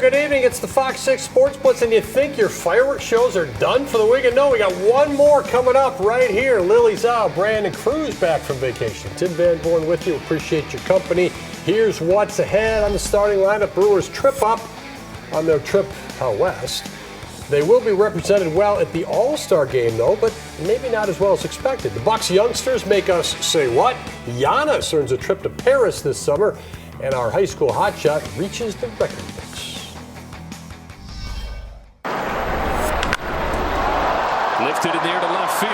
good evening. It's the FOX6 Sports Blitz, and you think your fireworks shows are done for the weekend? No, we got one more coming up right here. Lily Zhao, Brandon Cruz back from vacation. Tim Van Born with you. Appreciate your company. Here's what's ahead on the starting lineup. Brewers trip up on their trip out west. They will be represented well at the All-Star game, though, but maybe not as well as expected. The Bucs youngsters make us say what? Giannis earns a trip to Paris this summer, and our high school hotshot reaches the record books. Lifted in the air to left field.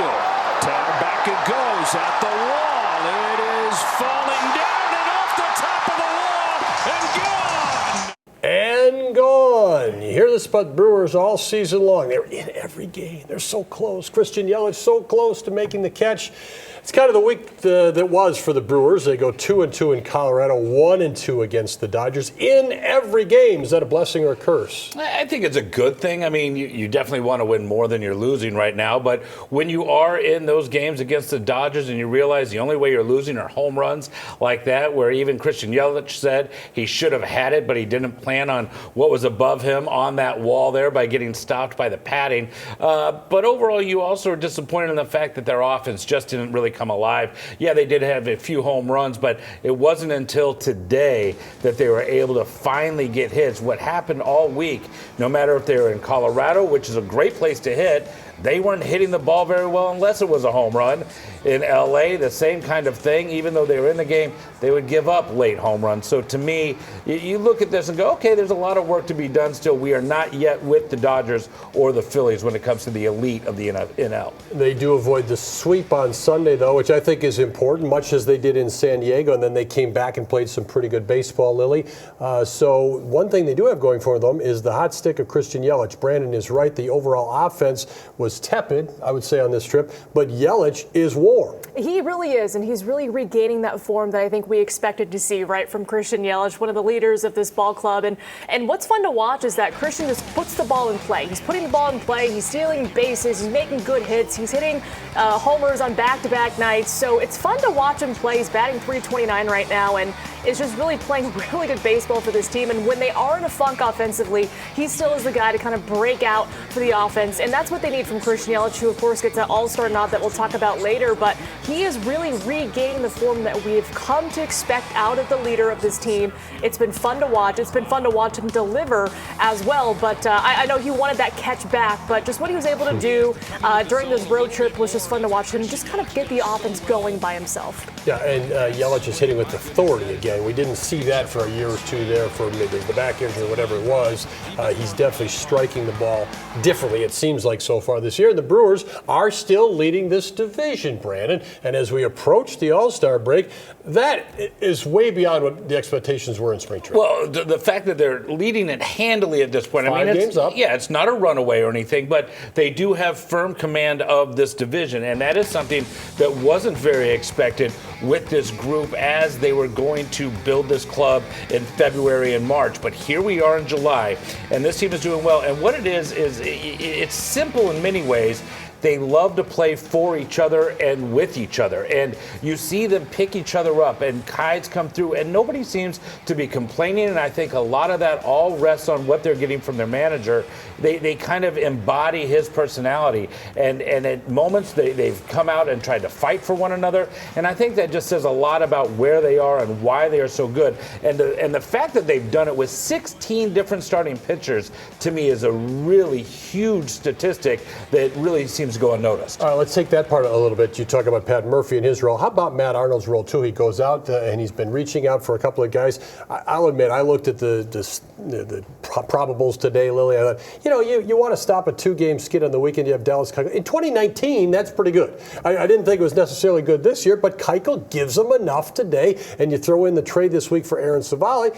Tanner back it goes at the wall. It is falling down and off the top of the wall and gone. And gone. You hear this about Brewers all season long. They're in every game. They're so close. Christian Yelich so close to making the catch. It's kind of the week that was for the Brewers. They go 2-2 in Colorado, 1-2 against the Dodgers in every game. Is that a blessing or a curse? I think it's a good thing. I mean, you definitely want to win more than you're losing right now. But when you are in those games against the Dodgers and you realize the only way you're losing are home runs like that, where even Christian Yelich said he should have had it, but he didn't plan on what was above him on that wall there by getting stopped by the padding. But overall, you also are disappointed in the fact that their offense just didn't really come alive. Yeah, they did have a few home runs, but it wasn't until today that they were able to finally get hits. What happened all week, no matter if they were in Colorado, which is a great place to hit, they weren't hitting the ball very well unless it was a home run. In LA, the same kind of thing. Even though they were in the game, they would give up late home runs. So to me, you look at this and go, okay, there's a lot of work to be done still. We are not yet with the Dodgers or the Phillies when it comes to the elite of the NL. They do avoid the sweep on Sunday, though, which I think is important, much as they did in San Diego, and then they came back and played some pretty good baseball, Lily. So one thing they do have going for them is the hot stick of Christian Yelich. Brandon is right. The overall offense was tepid, I would say, on this trip, but Yelich is warm. He really is, and he's really regaining that form that I think we expected to see, right, from Christian Yelich, one of the leaders of this ball club. And what's fun to watch is that Christian just puts the ball in play. He's putting the ball in play. He's stealing bases. He's making good hits. He's hitting homers on back-to-back nights. So it's fun to watch him play. He's batting .329 right now, and is just really playing really good baseball for this team. And when they are in a funk offensively, he still is the guy to kind of break out for the offense. And that's what they need from Christian Yelich, who, of course, gets an all-star nod that we'll talk about later. But he is really regaining the form that we've come to expect out of the leader of this team. It's been fun to watch. It's been fun to watch him deliver as well. But I know he wanted that catch back, but just what he was able to do during this road trip was just fun to watch him just kind of get the offense going by himself. Yeah, and Yelich is hitting with authority again. We didn't see that for a year or two there for maybe the back injury or whatever it was. He's definitely striking the ball differently, it seems like, so far this year. The Brewers are still leading this division, Brandon. And as we approach the All-Star break, that is way beyond what the expectations were in spring training. Well, the fact that they're leading it handily at this point. Five games up. Yeah, it's not a runaway or anything, but they do have firm command of this division. And that is something that wasn't very expected with this group as they were going to build this club in February and March. But here we are in July, and this team is doing well. And what it is it's simple in many ways. They love to play for each other and with each other. And you see them pick each other up, and kites come through, and nobody seems to be complaining. And I think a lot of that all rests on what they're getting from their manager. They kind of embody his personality. And at moments, they've come out and tried to fight for one another. And I think that just says a lot about where they are and why they are so good. And the fact that they've done it with 16 different starting pitchers, to me, is a really huge statistic that really seems to go unnoticed. All right, let's take that part a little bit. You talk about Pat Murphy and his role. How about Matt Arnold's role, too? He goes out and he's been reaching out for a couple of guys. I'll admit, I looked at the probables today, Lily. I thought, you want to stop a two-game skid on the weekend. You have Dallas Keuchel. In 2019, that's pretty good. I didn't think it was necessarily good this year, but Keuchel gives them enough today. And you throw in the trade this week for Aaron Savali.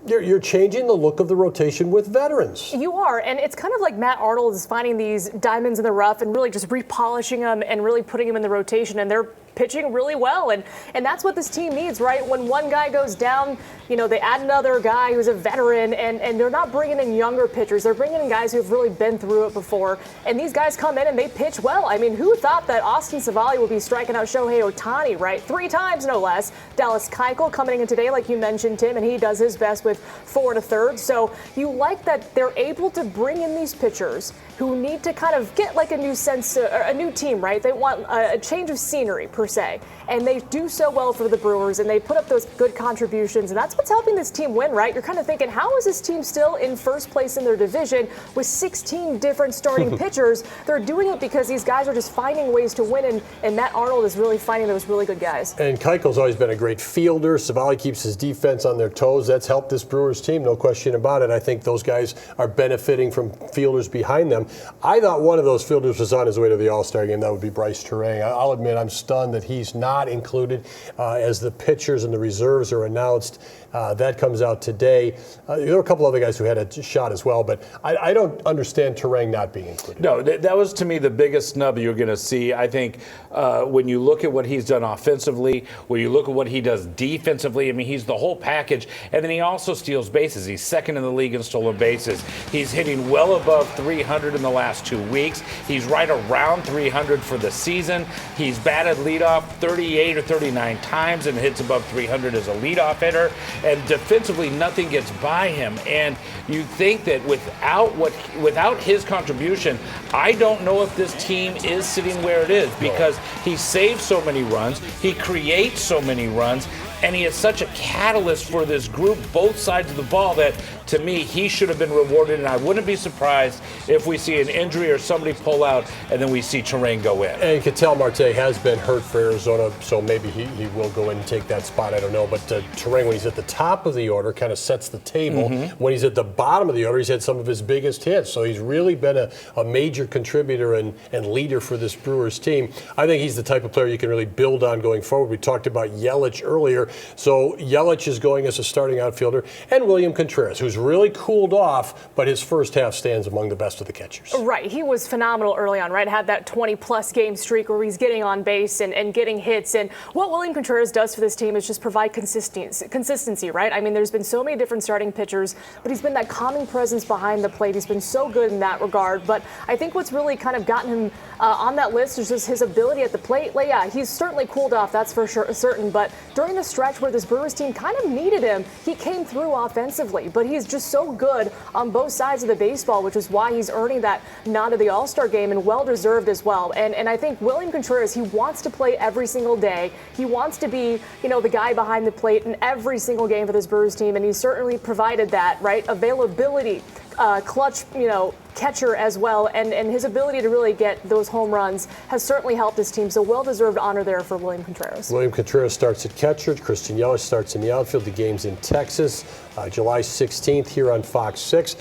You're changing the look of the rotation with veterans. You are, and it's kind of like Matt Arnold is finding these diamonds in the rough and really just repolishing them and really putting them in the rotation, and they're pitching really well. And that's what this team needs, right? When one guy goes down, they add another guy who's a veteran, and they're not bringing in younger pitchers. They're bringing in guys who've really been through it before. And these guys come in and they pitch well. I mean, who thought that Austin Savali would be striking out Shohei Ohtani, right? 3 times, no less. Dallas Keuchel coming in today, like you mentioned, Tim, and he does his best with 4 1/3. So you like that they're able to bring in these pitchers who need to kind of get like a new sense, a new team, right? They want a change of scenery, per se. And they do so well for the Brewers, and they put up those good contributions, and that's what's helping this team win, right? You're kind of thinking, how is this team still in first place in their division with 16 different starting pitchers? They're doing it because these guys are just finding ways to win, and Matt Arnold is really finding those really good guys. And Keuchel's always been a great fielder. Savali keeps his defense on their toes. That's helped this Brewers team, no question about it. I think those guys are benefiting from fielders behind them. I thought one of those fielders was on his way to the All-Star game. That would be Bryce Terang. I'll admit I'm stunned that he's not included as the pitchers and the reserves are announced. That comes out today. There were a couple other guys who had a shot as well, but I don't understand Terang not being included. No, that was to me the biggest snub you're going to see. I think when you look at what he's done offensively, when you look at what he does defensively, I mean, he's the whole package. And then he also steals bases. He's second in the league in stolen bases. He's hitting well above 300 in the last 2 weeks. He's right around 300 for the season. He's batted leadoff 38 or 39 times and hits above 300 as a leadoff hitter. And defensively, nothing gets by him. And you think that without his contribution, I don't know if this team is sitting where it is, because he saves so many runs, he creates so many runs, and he is such a catalyst for this group, both sides of the ball, that to me, he should have been rewarded. And I wouldn't be surprised if we see an injury or somebody pull out and then we see Terang go in. And Ketel Marte has been hurt for Arizona, so maybe he will go in and take that spot. I don't know. But Terang, when he's at the top of the order, kind of sets the table. When he's at the bottom of the order, he's had some of his biggest hits. So he's really been a major contributor and leader for this Brewers team. I think he's the type of player you can really build on going forward. We talked about Yelich earlier. So Yelich is going as a starting outfielder. And William Contreras, who's really cooled off, but his first half stands among the best of the catchers. Right. He was phenomenal early on, right? Had that 20-plus game streak where he's getting on base and getting hits. And what William Contreras does for this team is just provide consistency, right? I mean, there's been so many different starting pitchers, but he's been that calming presence behind the plate. He's been so good in that regard. But I think what's really kind of gotten him on that list is just his ability at the plate. Like, yeah, he's certainly cooled off, that's for sure, certain. But during the stretch where this Brewers team kind of needed him, he came through offensively. But he's just so good on both sides of the baseball, which is why he's earning that nod to the All-Star game, and well-deserved as well. And I think William Contreras, he wants to play every single day. He wants to be, the guy behind the plate in every single game for this Brewers team, and he's certainly provided that, right? Availability, clutch, catcher as well, and his ability to really get those home runs has certainly helped this team. So well-deserved honor there for William Contreras. William Contreras starts at catcher. Christian Yelich starts in the outfield. The game's in Texas, July 16th here on Fox 6.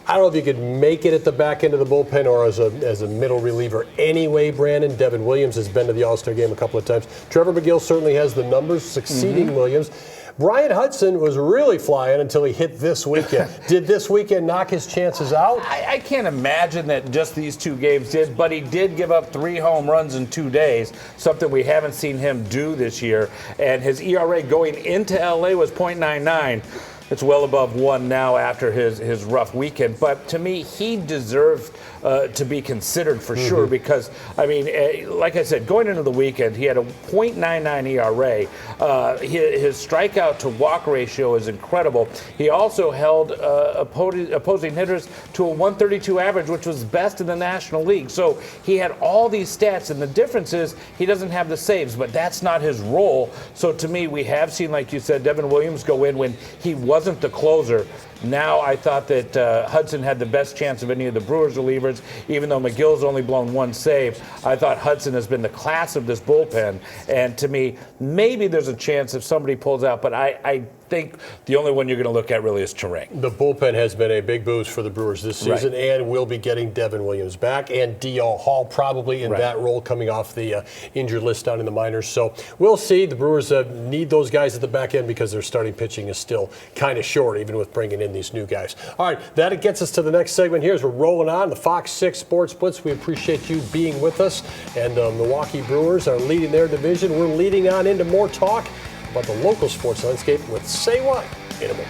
I don't know if you could make it at the back end of the bullpen or as a middle reliever anyway, Brandon. Devin Williams has been to the All-Star game a couple of times. Trevor McGill certainly has the numbers, succeeding Williams. Brian Hudson was really flying until he hit this weekend. Did this weekend knock his chances out? I can't imagine that just these 2 games did, but he did give up 3 home runs in 2 days, something we haven't seen him do this year. And his ERA going into LA was .99. It's well above 1 now after his rough weekend. But to me, he deserved to be considered for sure, because, I mean, like I said, going into the weekend, he had a .99 ERA. His strikeout to walk ratio is incredible. He also held opposing hitters to a 132 average, which was best in the National League. So he had all these stats, and the difference is he doesn't have the saves, but that's not his role. So to me, we have seen, like you said, Devin Williams go in when he wasn't the closer. Now I thought that Hudson had the best chance of any of the Brewers relievers, even though McGill's only blown 1 save. I thought Hudson has been the class of this bullpen, and to me, maybe there's a chance if somebody pulls out, but I think the only one you're going to look at really is Terang. The bullpen has been a big boost for the Brewers this season, and we'll be getting Devin Williams back and D.L. Hall probably in that role coming off the injured list down in the minors. So we'll see. The Brewers need those guys at the back end because their starting pitching is still kind of short, even with bringing in these new guys. All right, that gets us to the next segment here as we're rolling on the Fox 6 Sports Blitz. We appreciate you being with us. And Milwaukee Brewers are leading their division. We're leading on into more talk about the local sports landscape with Say What in a minute.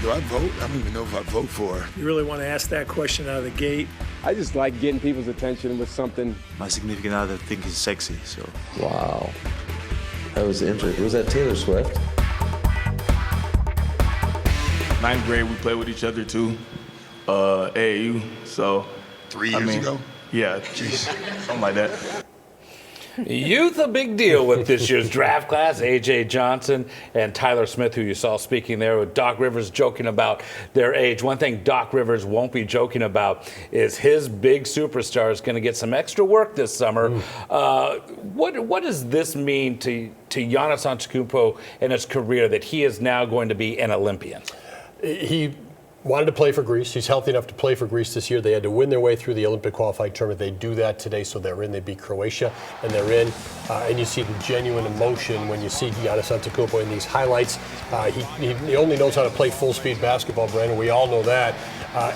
Do I vote? I don't even know if I vote for her. You really want to ask that question out of the gate? I just like getting people's attention with something. My significant other thinks he's sexy, so. Wow. That was interesting. Was that Taylor Swift? Ninth grade, we played with each other too. AAU, so. 3 years ago? Yeah, something like that. Youth a big deal with this year's draft class. A.J. Johnson and Tyler Smith, who you saw speaking there, with Doc Rivers joking about their age. One thing Doc Rivers won't be joking about is his big superstar is going to get some extra work this summer. What does this mean to Giannis Antetokounmpo and his career that he is now going to be an Olympian? He wanted to play for Greece. He's healthy enough to play for Greece this year. They had to win their way through the Olympic qualifying tournament. They do that today, so they're in. They beat Croatia, and they're in. And you see the genuine emotion when you see Giannis Antetokounmpo in these highlights. He only knows how to play full-speed basketball, Brandon. We all know that.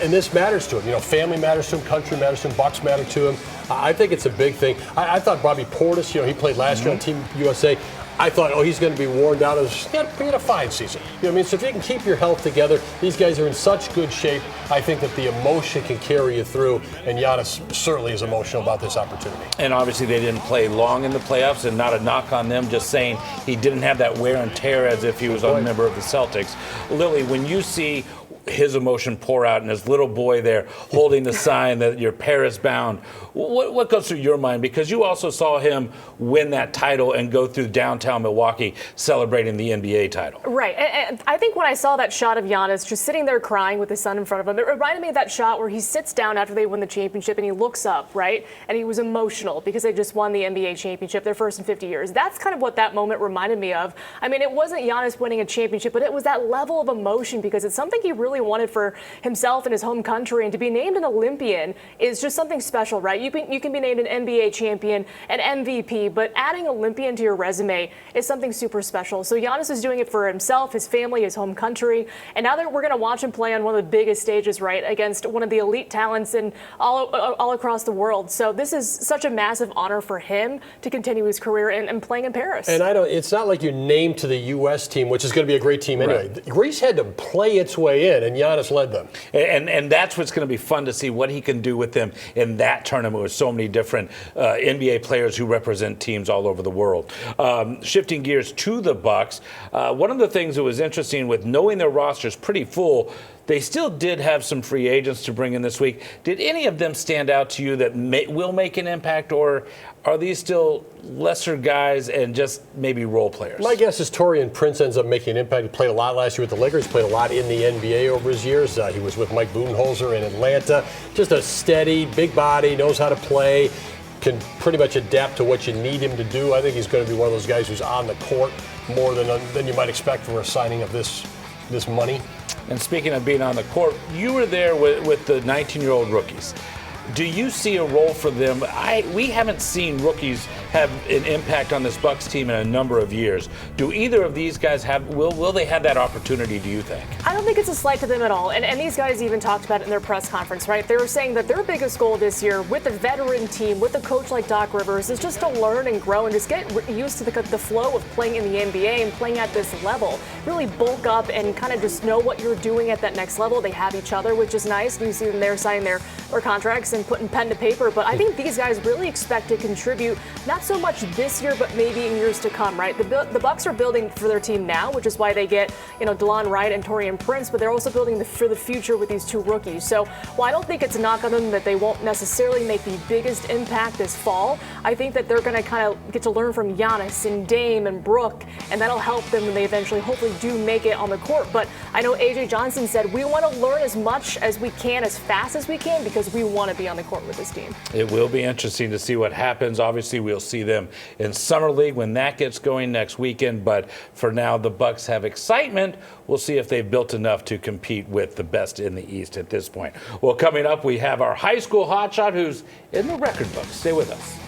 And this matters to him. You know, family matters to him, country matters to him, Bucks matter to him. I think it's a big thing. I thought Bobby Portis, he played last year on Team USA. I thought, he's going to be worn down. He had a fine season. You know what I mean? So if you can keep your health together, these guys are in such good shape. I think that the emotion can carry you through, and Giannis certainly is emotional about this opportunity. And obviously they didn't play long in the playoffs, and not a knock on them, just saying he didn't have that wear and tear as if he was a member of the Celtics. Lily, when you see his emotion pour out and his little boy there holding the sign that you're Paris bound, what goes through your mind? Because you also saw him win that title and go through downtown Milwaukee celebrating the NBA title. Right. And I think when I saw that shot of Giannis just sitting there crying with his son in front of him, it reminded me of that shot where he sits down after they win the championship and he looks up, right? And he was emotional because they just won the NBA championship, their first in 50 years. That's kind of what that moment reminded me of. I mean, it wasn't Giannis winning a championship, but it was that level of emotion because it's something he really wanted for himself and his home country. And to be named an Olympian is just something special, right? You can be named an NBA champion, an MVP, but adding Olympian to your resume is something super special. So Giannis is doing it for himself, his family, his home country, and now that we're going to watch him play on one of the biggest stages, right, against one of the elite talents in all across the world. So this is such a massive honor for him to continue his career and playing in Paris. And it's not like you're named to the U.S. team, which is going to be a great team anyway. Right. Greece had to play its way in, and Giannis led them. And that's what's going to be fun to see what he can do with them in that tournament with so many different NBA players who represent teams all over the world. Shifting gears to the Bucks, one of the things that was interesting with knowing their roster's pretty full, they still did have some free agents to bring in this week. Did any of them stand out to you that will make an impact, or are these still lesser guys and just maybe role players? My guess is Taurean Prince ends up making an impact. He played a lot last year with the Lakers, played a lot in the NBA over his years. He was with Mike Budenholzer in Atlanta. Just a steady, big body, knows how to play, can pretty much adapt to what you need him to do. I think he's going to be one of those guys who's on the court more than you might expect for a signing of this money. And speaking of being on the court, you were there with the 19-year-old rookies. Do you see a role for them? We haven't seen rookies have an impact on this Bucks team in a number of years. Do either of these guys will they have that opportunity, do you think? I don't think it's a slight to them at all. And these guys even talked about it in their press conference, right? They were saying that their biggest goal this year with a veteran team, with a coach like Doc Rivers, is just to learn and grow and just get used to the flow of playing in the NBA and playing at this level. Really bulk up and kind of just know what you're doing at that next level. They have each other, which is nice. You see them there signing their contracts and putting pen to paper. But I think these guys really expect to contribute, not so much this year, but maybe in years to come, right? The Bucks are building for their team now, which is why they get, DeLon Wright and Taurean Prince, but they're also building for the future with these two rookies. So while I don't think it's a knock on them that they won't necessarily make the biggest impact this fall, I think that they're going to kind of get to learn from Giannis and Dame and Brooke, and that'll help them when they eventually hopefully do make it on the court. But I know A.J. Johnson said we want to learn as much as we can, as fast as we can, because because we want to be on the court with this team. It will be interesting to see what happens. Obviously, we'll see them in Summer League when that gets going next weekend. But for now, the Bucks have excitement. We'll see if they've built enough to compete with the best in the East at this point. Well, coming up, we have our high school hotshot who's in the record book. Stay with us.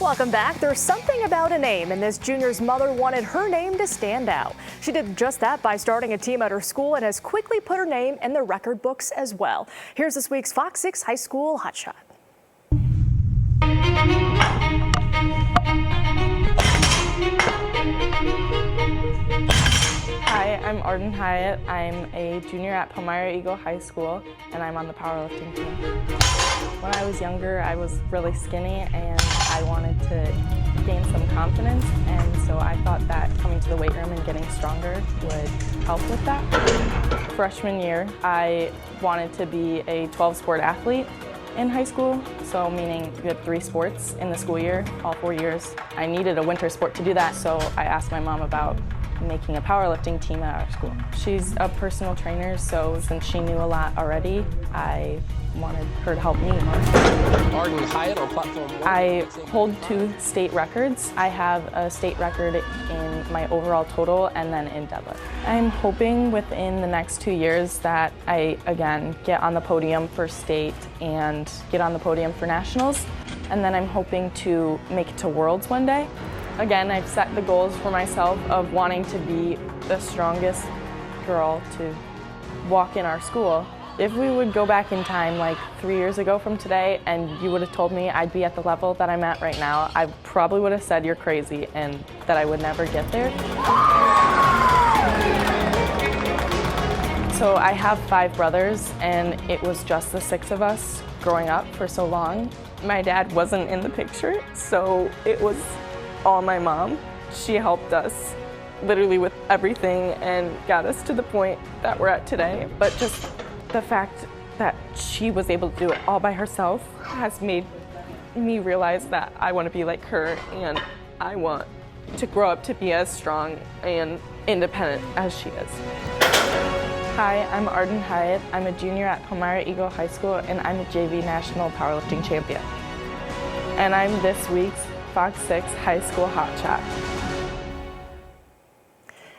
Welcome back. There's something about a name, and this junior's mother wanted her name to stand out. She did just that by starting a team at her school and has quickly put her name in the record books as well. Here's this week's Fox 6 High School Hotshot. Hi, I'm Arden Hyatt. I'm a junior at Palmyra Eagle High School, and I'm on the powerlifting team. When I was younger, I was really skinny, and I wanted to gain some confidence, and so I thought that coming to the weight room and getting stronger would help with that. Freshman year, I wanted to be a 12-sport athlete in high school, so meaning you had 3 sports in the school year, all 4 years. I needed a winter sport to do that, so I asked my mom about making a powerlifting team at our school. She's a personal trainer, so since she knew a lot already, I wanted her to help me more. Arden Hyatt on platform 1. I hold 2 state records. I have a state record in my overall total and then in deadlift. I'm hoping within the next 2 years that I, again, get on the podium for state and get on the podium for nationals. And then I'm hoping to make it to Worlds one day. Again, I've set the goals for myself of wanting to be the strongest girl to walk in our school. If we would go back in time like 3 years ago from today and you would have told me I'd be at the level that I'm at right now, I probably would have said you're crazy and that I would never get there. So I have 5 brothers, and it was just the 6 of us growing up for so long. My dad wasn't in the picture, so it was all my mom. She helped us literally with everything and got us to the point that we're at today. But just the fact that she was able to do it all by herself has made me realize that I want to be like her, and I want to grow up to be as strong and independent as she is. Hi, I'm Arden Hyatt. I'm a junior at Palmyra Eagle High School, and I'm a JV National Powerlifting Champion. And I'm this week's Fox 6 High School Hotshot.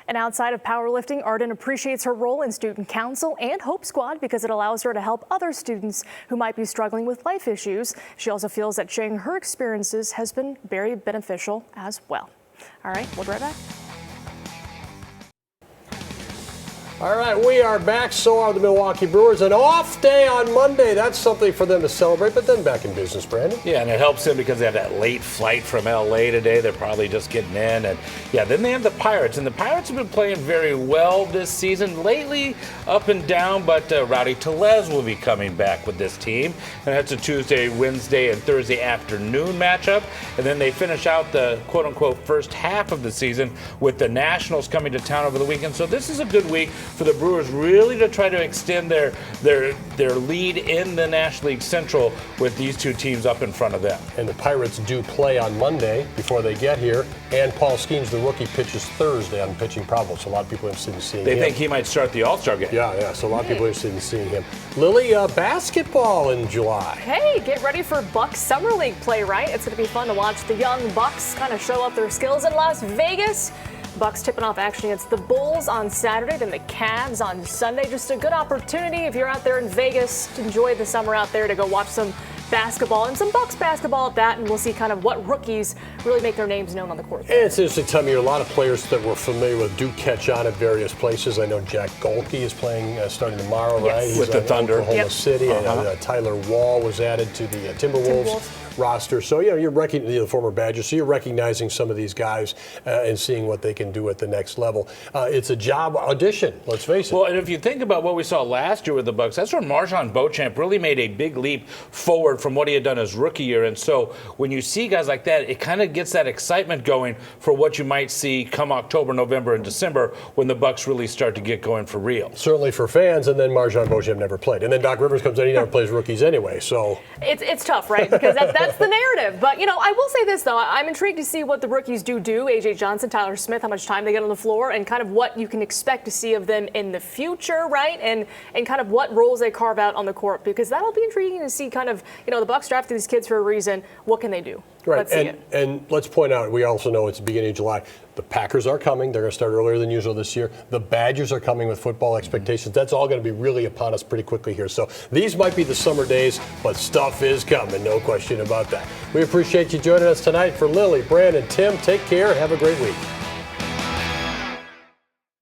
And outside of powerlifting, Arden appreciates her role in Student Council and Hope Squad because it allows her to help other students who might be struggling with life issues. She also feels that sharing her experiences has been very beneficial as well. All right, we'll be right back. All right, we are back. So are the Milwaukee Brewers. An off day on Monday. That's something for them to celebrate, but then back in business, Brandon. Yeah, and it helps them because they have that late flight from L.A. today. They're probably just getting in. And, yeah, then they have the Pirates. And the Pirates have been playing very well this season. Lately, up and down, but Rowdy Tellez will be coming back with this team. And that's a Tuesday, Wednesday, and Thursday afternoon matchup. And then they finish out the quote-unquote first half of the season with the Nationals coming to town over the weekend. So this is a good week for the Brewers really to try to extend their lead in the National League Central with these 2 teams up in front of them. And the Pirates do play on Monday before they get here. And Paul Skeens, the rookie, pitches Thursday on pitching probable. So a lot of people are interested in seeing him. They think he might start the All-Star game. Yeah. So a lot of people are interested in seeing him. Lily, basketball in July. Hey, get ready for Bucks Summer League play, right? It's going to be fun to watch the young Bucks kind of show off their skills in Las Vegas. Bucks tipping off action against the Bulls on Saturday, then the Cavs on Sunday. Just a good opportunity if you're out there in Vegas to enjoy the summer out there, to go watch some basketball and some Bucks basketball at that, and we'll see kind of what rookies really make their names known on the court. And it's interesting time of year. A lot of players that we're familiar with do catch on at various places. I know Jack Golke is playing starting tomorrow, right? He's with the Thunder. Oklahoma City. Tyler Wall was added to the Timberwolves roster. So, you're recognizing the former Badgers, so you're recognizing some of these guys and seeing what they can do at the next level. It's a job audition, let's face it. Well, and if you think about what we saw last year with the Bucks, that's where Marjon Beauchamp really made a big leap forward from what he had done his rookie year. And so when you see guys like that, it kind of gets that excitement going for what you might see come October, November, and December when the Bucks really start to get going for real. Certainly for fans, and then Marjon Beauchamp never played. And then Doc Rivers comes in, he never plays rookies anyway. So it's tough, right? Because that's That's the narrative. But, I will say this, though. I'm intrigued to see what the rookies do. A.J. Johnson, Tyler Smith, how much time they get on the floor, and kind of what you can expect to see of them in the future, right? And kind of what roles they carve out on the court, because that'll be intriguing to see kind of, the Bucs drafted these kids for a reason. What can they do? Right, Let's see it. And let's point out, we also know it's the beginning of July. The Packers are coming. They're going to start earlier than usual this year. The Badgers are coming with football expectations. That's all going to be really upon us pretty quickly here. So these might be the summer days, but stuff is coming, no question about that. We appreciate you joining us tonight. For Lily, Brandon, Tim, take care. Have a great week.